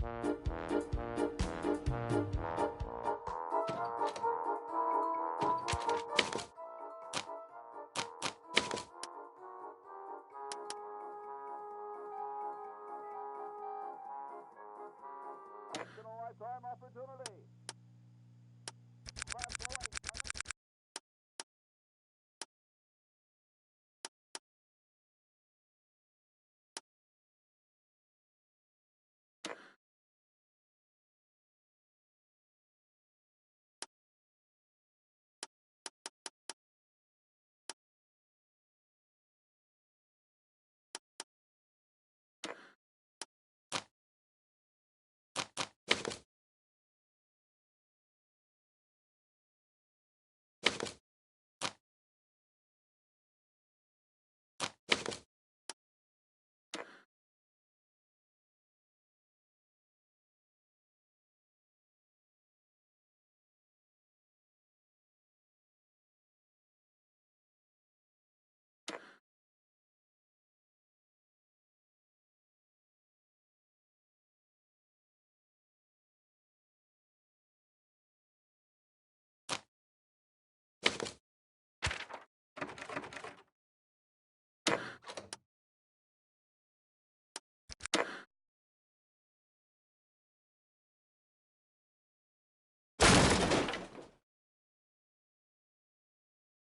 Lifetime opportunity.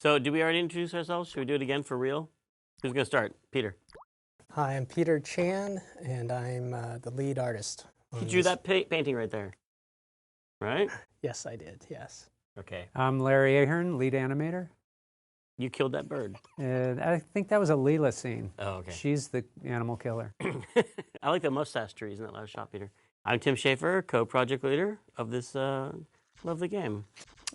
So, did we already introduce ourselves? Should we do it again for real? Who's going to start? Peter. Hi, I'm Peter Chan, and I'm the lead artist. You drew that painting right there, right? Yes, I did, yes. Okay. I'm Larry Ahern, lead animator. You killed that bird. I think that was a Leela scene. Oh, okay. She's the animal killer. I like the mustache trees in that last shot, Peter. I'm Tim Schaefer, co-project leader of this lovely game.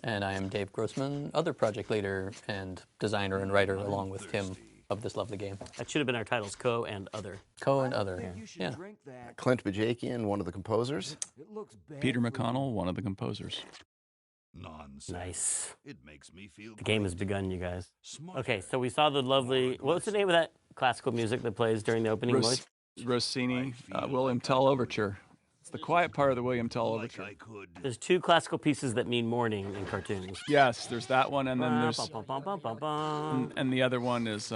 And I am Dave Grossman, other project leader and designer and writer, along with Tim, of this lovely game. That should have been our titles, co and other. Co and other, yeah. Clint Bajakian, one of the composers. Peter McConnell, one of the composers. Nonsense. Nice. It makes me feel The game has begun, you guys. Okay, so we saw the lovely... What's the name of that classical music that plays during the opening voice? Rossini, William Tell Overture. It's the quiet part of the William Tell Overture. There's two classical pieces that mean morning in cartoons. Yes, there's that one, and then there's... Bum. And the other one is...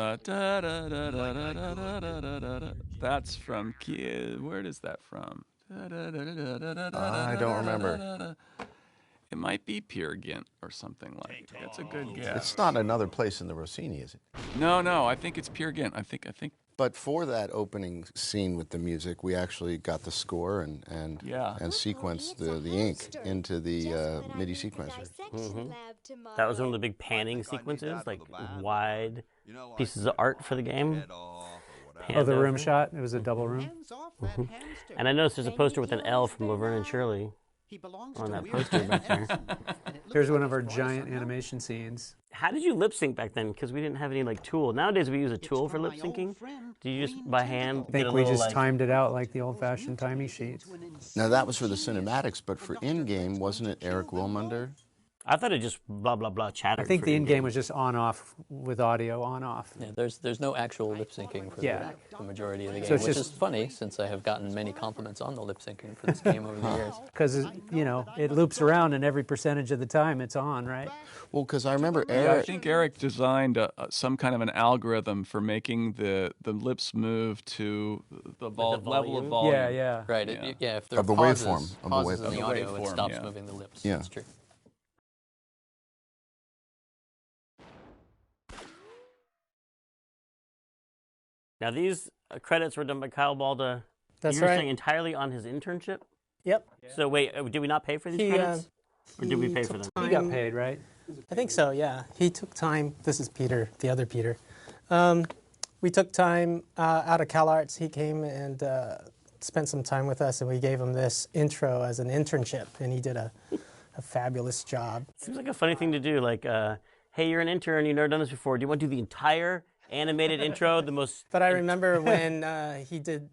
That's from... Where is that from? I don't remember. It might be Peer Gynt or something like it. That's a good guess. It's not another place in the Rossini, is it? No, I think it's Peer Gynt. I think. But for that opening scene with the music, we actually got the score and sequenced the ink into the MIDI sequencer. Mm-hmm. That was one of the big panning sequences, like wide pieces of art for the game. Oh, the room shot? It was a double room. Mm-hmm. And I noticed there's a poster with an L from Laverne and Shirley on that poster back there. Here's one of our giant animation scenes. How did you lip sync back then? Because we didn't have any tool. Nowadays we use a tool for lip syncing. Do you just by hand? I think we just timed it out like the old-fashioned timing sheets. Now that was for the cinematics, but for in-game, wasn't it Eric Wilmunder? I thought it just blah blah blah chattered. I think the in-game was just on-off with audio on-off. Yeah, there's no actual lip syncing for the majority of the game, So it's which just is funny since I have gotten many compliments on the lip syncing for this game over the years. Because it loops around, and every percentage of the time it's on, right? Well, because I remember Yeah, Eric. I think Eric designed some kind of an algorithm for making the lips move to the level of volume. Yeah. Right. Yeah. If there Of the are pauses, waveform, of the pauses in waveform. the audio, it Waveform, stops yeah. moving the lips. Yeah. That's true. Now these credits were done by Kyle Balda. That's You're right. saying entirely on his internship? Yep. So wait, did we not pay for these credits? Or did we pay for them? You got paid, right? I think so, yeah. He took time. This is Peter, the other Peter. We took time out of CalArts. He came and spent some time with us, and we gave him this intro as an internship, and he did a fabulous job. Seems like a funny thing to do. Like, hey, you're an intern. You've never done this before. Do you want to do the entire animated intro? The most. But I remember when he did,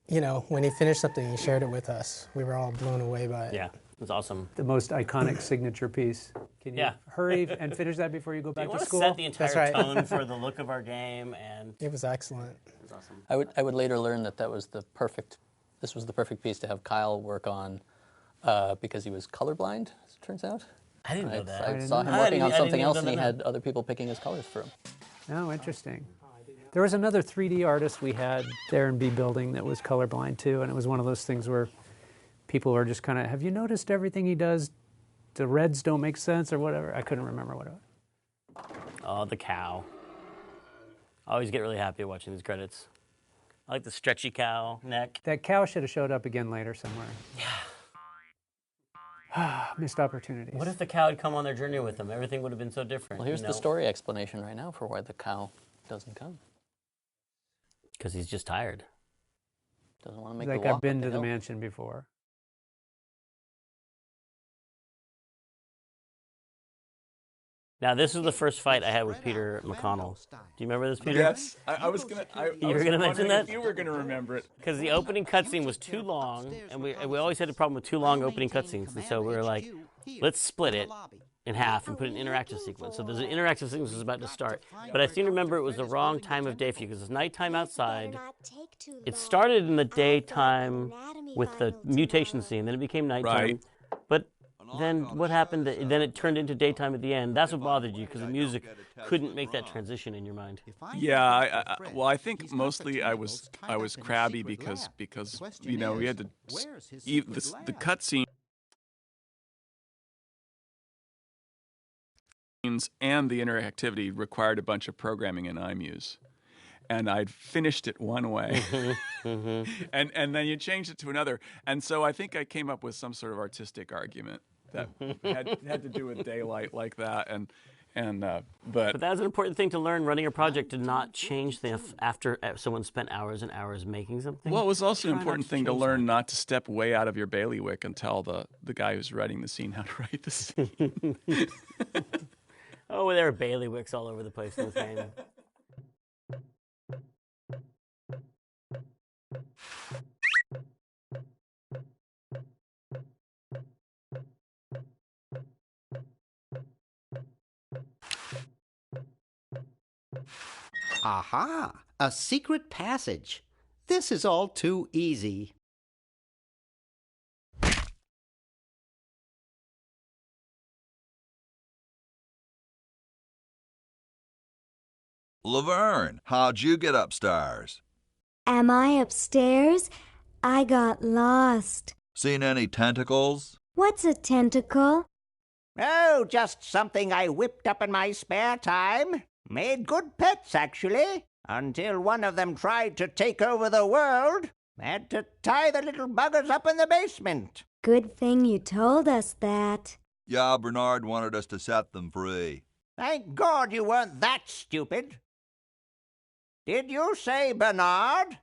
when he finished something, he shared it with us. We were all blown away by it. Yeah, it was awesome. The most iconic signature piece. Can you hurry and finish that before you go back Do you to school? want to set the entire That's right. tone for the look of our game? And It was excellent. it was awesome. I would later learn that was the perfect this was the perfect piece to have Kyle work on because he was colorblind, as it turns out. I didn't know that. I saw him working on something else, and he had other people picking his colors for him. Oh, interesting. There was another 3D artist we had there in B Building that was colorblind too, and it was one of those things where people were just kind of, have you noticed everything he does? The reds don't make sense or whatever. I couldn't remember what it was. Oh, the cow. I always get really happy watching these credits. I like the stretchy cow neck. That cow should have showed up again later somewhere. Yeah. Missed opportunities. What if the cow had come on their journey with them? Everything would have been so different. Well, here's the story explanation right now for why the cow doesn't come. Because he's just tired. Doesn't want to make like the walk I've been up to the hill. mansion before. Now, this is the first fight I had with Peter McConnell. Do you remember this, Peter? Yes, I was gonna. You were gonna mention that? You were gonna remember it because the opening cutscene was too long, and we always had a problem with too long opening cutscenes, and so we were like, let's split it in half and put an interactive sequence. So there's an interactive sequence that's about to start, but I seem to remember it was the wrong time of day for you because it's nighttime outside. It started in the daytime with the mutation scene, then it became nighttime. Right. But then what happened? Then it turned into daytime at the end. That's what bothered you because the music couldn't make that transition in your mind. Yeah, well, I think mostly I was crabby because we had to the cutscene and the interactivity required a bunch of programming in iMuse. And I'd finished it one way, and then you changed it to another. And so I think I came up with some sort of artistic argument that had to do with daylight like that. But that's an important thing to learn running a project, to not change things after someone spent hours and hours making something. Well, it was also an important thing to learn not to step way out of your bailiwick and tell the guy who's writing the scene how to write the scene. Oh, there are bailiwicks all over the place in this game. Aha! A secret passage. This is all too easy. Laverne, how'd you get upstairs? Am I upstairs? I got lost. Seen any tentacles? What's a tentacle? Oh, just something I whipped up in my spare time. Made good pets, actually, until one of them tried to take over the world. Had to tie the little buggers up in the basement. Good thing you told us that. Yeah, Bernard wanted us to set them free. Thank God you weren't that stupid. Did you say Bernard?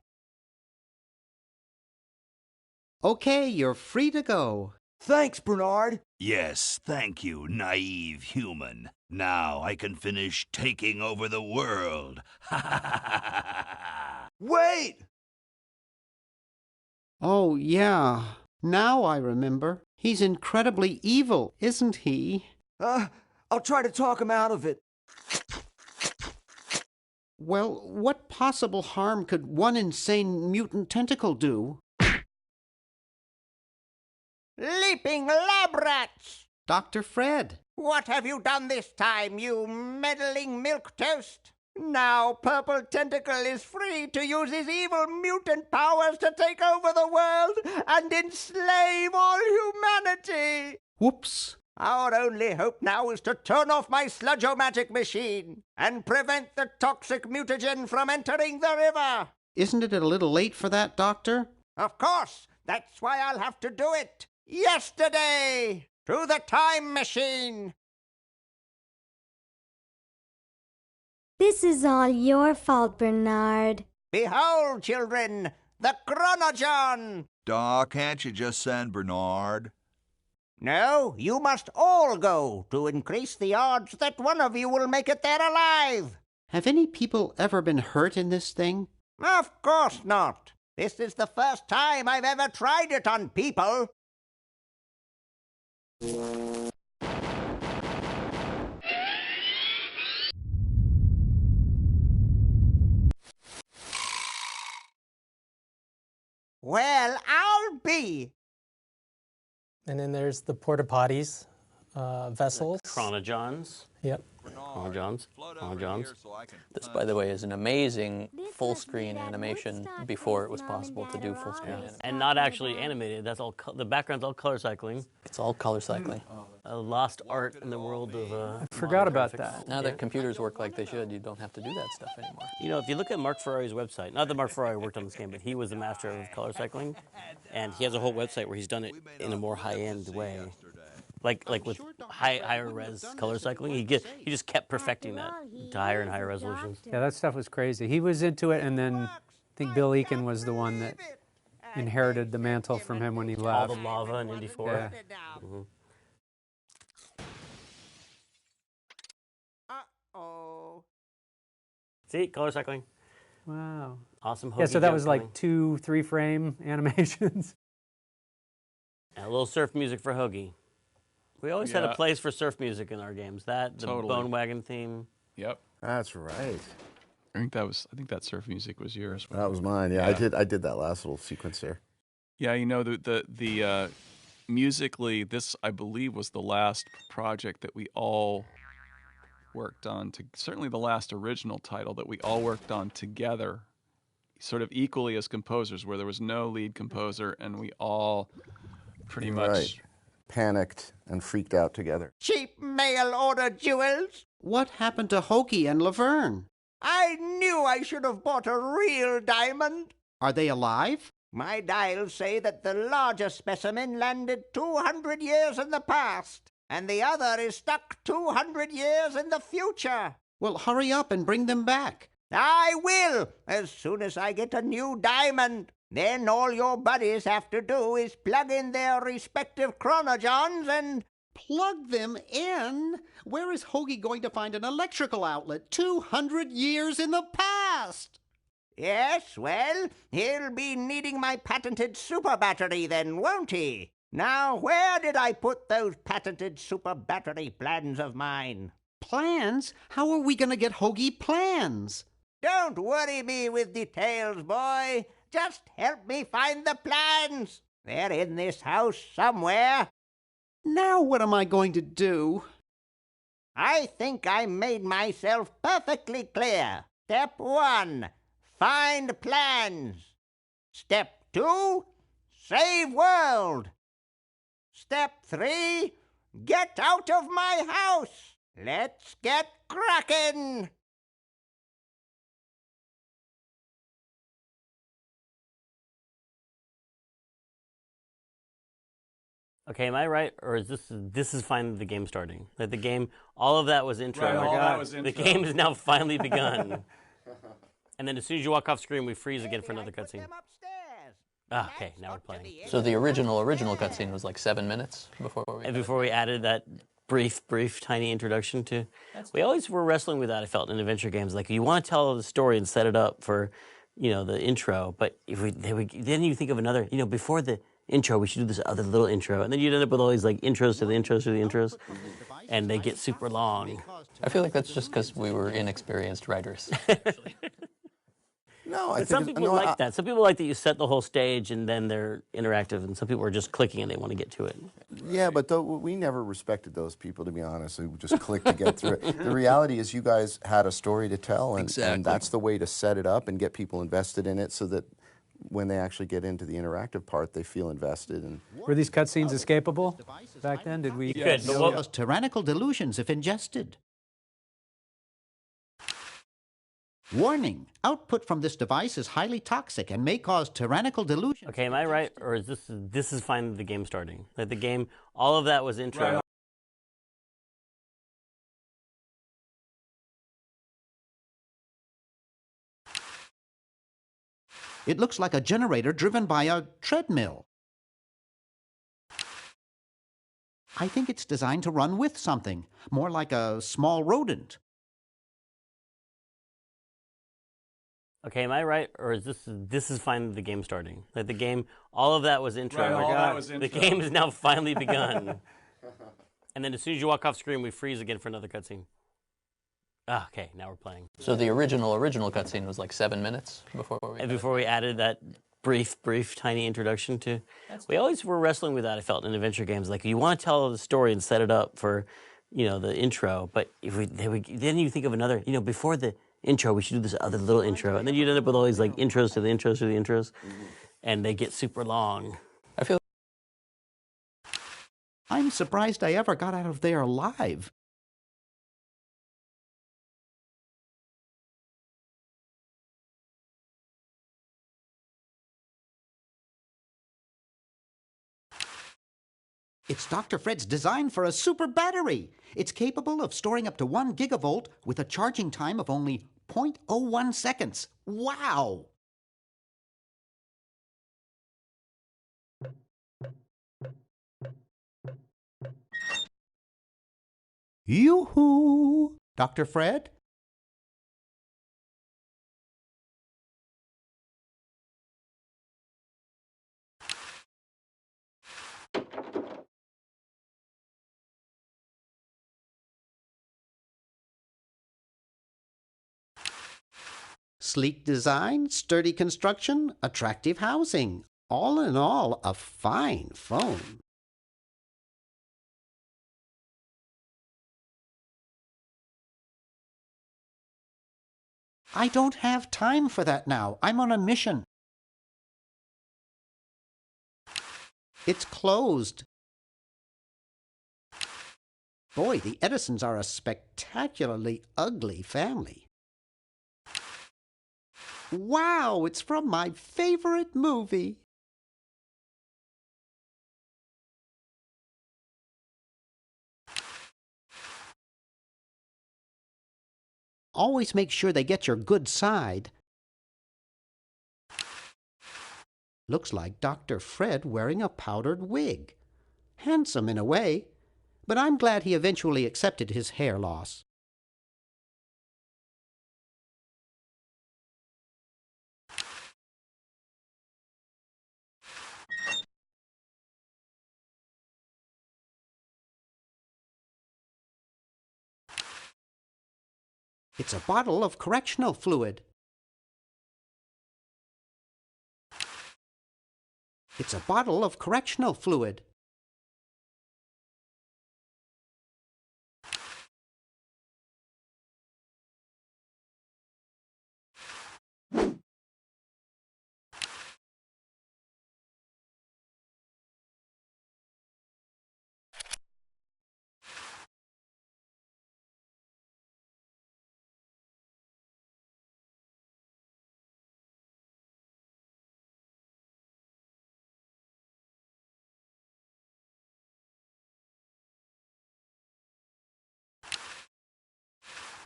Okay, you're free to go. Thanks, Bernard. Yes, thank you, naive human. Now I can finish taking over the world. Wait! Oh, yeah. Now I remember. He's incredibly evil, isn't he? I'll try to talk him out of it. Well, what possible harm could one insane mutant tentacle do? Leaping lab rats! Dr. Fred. What have you done this time, you meddling milquetoast? Now Purple Tentacle is free to use his evil mutant powers to take over the world and enslave all humanity! Whoops. Our only hope now is to turn off my sludge-o-magic machine and prevent the toxic mutagen from entering the river. Isn't it a little late for that, Doctor? Of course. That's why I'll have to do it. Yesterday, to the time machine. This is all your fault, Bernard. Behold, children, the Chronogon. Doc, can't you just send Bernard? No, you must all go to increase the odds that one of you will make it there alive. Have any people ever been hurt in this thing? Of course not. This is the first time I've ever tried it on people. Well, could be? And then there's the porta potties, vessels. Chronojohns. Yep. Chronojohns. This, by the way, is an amazing full-screen animation before it was possible to do full-screen animation. And not actually animated. That's all. The background's all color cycling. It's all color cycling. A lost art in the world of. I forgot about that. Now that computers work like they should, you don't have to do that stuff anymore. You know, if you look at Mark Ferrari's website, not that Mark Ferrari worked on this game, but he was the master of color cycling, and he has a whole website where he's done it in a more high-end way. Like with higher res color cycling, he just kept perfecting that to higher and higher resolutions. Yeah, that stuff was crazy. He was into it, and then I think Bill Eakin was the one that inherited the mantle from him when he left. All the lava in Indy 4. Yeah. Mm-hmm. Uh-oh. See, color cycling. Wow. Awesome. Yeah, so that jump was like coming. 2-3 frame animations. And a little surf music for Hoagie. We always had a place for surf music in our games. The Bone Wagon theme. Yep. That's right. I think that surf music was yours. That was mine. Yeah, I did that last little sequence there. Yeah, you know the musically, this I believe was the last project that we all worked on. Certainly the last original title that we all worked on together, sort of equally as composers, where there was no lead composer, and we all pretty much panicked and freaked out together. Cheap mail order jewels. What happened to Hoagie and Laverne? I knew I should have bought a real diamond. Are they alive? My dials say that the larger specimen landed 200 years in the past, and the other is stuck 200 years in the future. Well, hurry up and bring them back. I will, as soon as I get a new diamond. Then all your buddies have to do is plug in their respective chronojohns and... Plug them in? Where is Hoagie going to find an electrical outlet 200 years in the past? Yes, well, he'll be needing my patented super battery then, won't he? Now, where did I put those patented super battery plans of mine? Plans? How are we going to get Hoagie plans? Don't worry me with details, boy. Just help me find the plans. They're in this house somewhere. Now what am I going to do? I think I made myself perfectly clear. Step 1, find plans. Step 2, save world. Step 3, get out of my house. Let's get cracking. Okay, am I right, or is this is finally the game starting? Like the game, all of that was intro. Right, all that was intro. The game has now finally begun. And then as soon as you walk off screen, we freeze again for another cutscene. Okay, now we're playing. So the original cutscene was like 7 minutes before we added that brief, tiny introduction to. We always were wrestling with that. I felt in adventure games, like you want to tell the story and set it up for, the intro, but then you think of another, before the intro, we should do this other little intro, and then you'd end up with all these like intros to the intros to the intros, and they get super long. I feel like that's just because we were inexperienced writers. No, I think some people like that. Some people like that you set the whole stage and then they're interactive, and some people are just clicking and they want to get to it. Yeah, but we never respected those people, to be honest, who just click to get through it. The reality is you guys had a story to tell, and that's the way to set it up and get people invested in it so that when they actually get into the interactive part, they feel invested. And were these cutscenes escapable back then? Did we? Yes. Cause tyrannical delusions if ingested. Warning, output from this device is highly toxic and may cause tyrannical delusions. Okay, am I right, or is this is finally the game starting? Like the game, all of that was intro. Right. It looks like a generator driven by a treadmill. I think it's designed to run with something, more like a small rodent. Okay, am I right, or is this is finally the game starting? Like the game, all of that was intro. Right, all that was intro. The game has now finally begun. And then as soon as you walk off screen, we freeze again for another cutscene. Okay, now we're playing. So the original cutscene was like 7 minutes before we added that brief, tiny introduction to. We always were wrestling with that. I felt in adventure games, like you want to tell the story and set it up for, the intro. But then you think of another, before the intro, we should do this other little intro, and then you'd end up with all these like intros to the intros to the intros, and they get super long. I feel. I'm surprised I ever got out of there alive. It's Dr. Fred's design for a super battery. It's capable of storing up to 1 gigavolt with a charging time of only 0.01 seconds. Wow! Yoo-hoo! Dr. Fred? Sleek design, sturdy construction, attractive housing. All in all, a fine phone. I don't have time for that now. I'm on a mission. It's closed. Boy, the Edisons are a spectacularly ugly family. Wow, it's from my favorite movie. Always make sure they get your good side. Looks like Dr. Fred wearing a powdered wig. Handsome in a way, but I'm glad he eventually accepted his hair loss. It's a bottle of correctional fluid. It's a bottle of correctional fluid.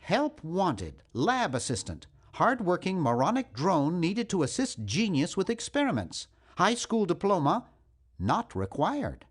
Help wanted. Lab assistant. Hard-working moronic drone needed to assist genius with experiments. High school diploma not required.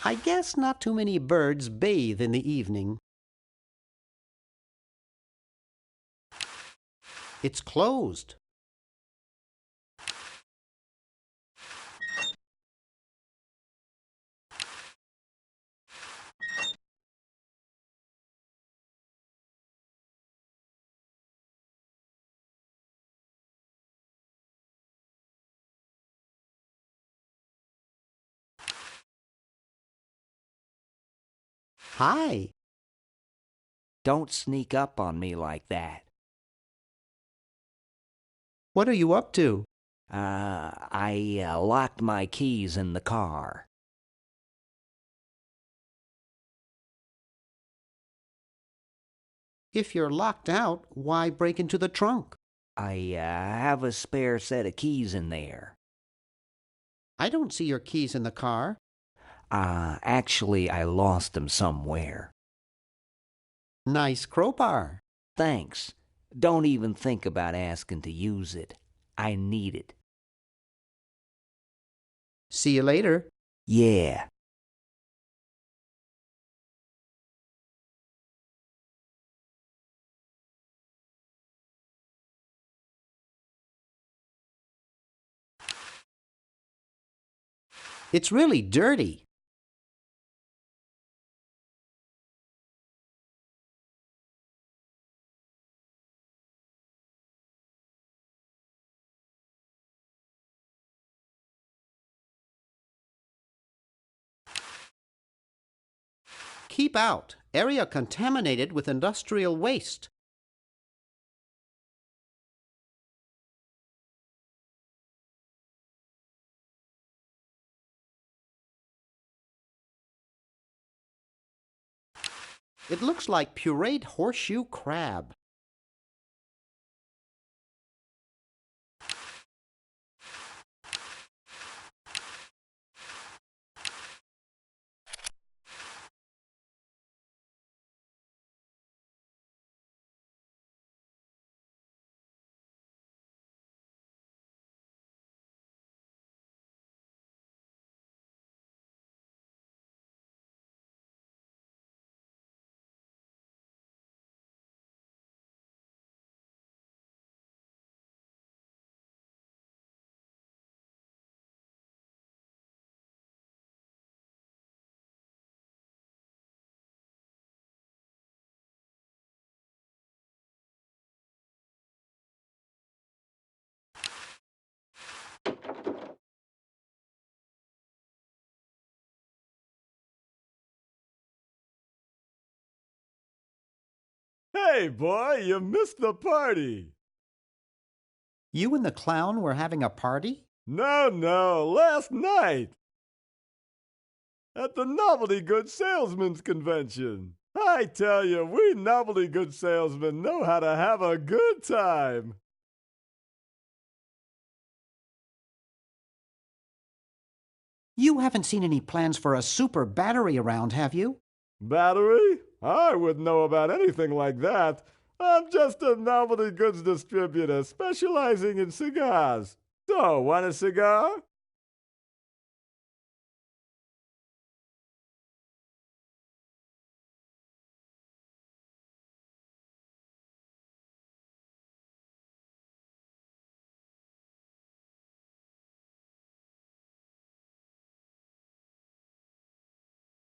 I guess not too many birds bathe in the evening. It's closed. Hi. Don't sneak up on me like that. What are you up to? I locked my keys in the car. If you're locked out, why break into the trunk? I have a spare set of keys in there. I don't see your keys in the car. Actually, I lost them somewhere. Nice crowbar. Thanks. Don't even think about asking to use it. I need it. See you later. Yeah. It's really dirty. Keep out. Area contaminated with industrial waste. It looks like pureed horseshoe crab. Hey, boy, you missed the party. You and the clown were having a party? No, last night. At the Novelty Goods Salesmen's Convention. I tell you, we novelty goods salesmen know how to have a good time. You haven't seen any plans for a super battery around, have you? Battery? I wouldn't know about anything like that. I'm just a novelty goods distributor specializing in cigars. So, want a cigar?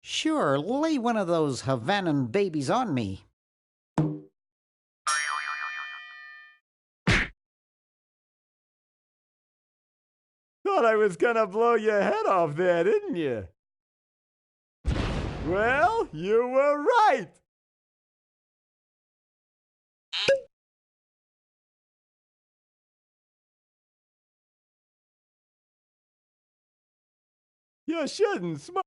Sure, lay one of those Havanan babies on me. Thought I was gonna blow your head off there, didn't you? Well, you were right. You shouldn't smoke.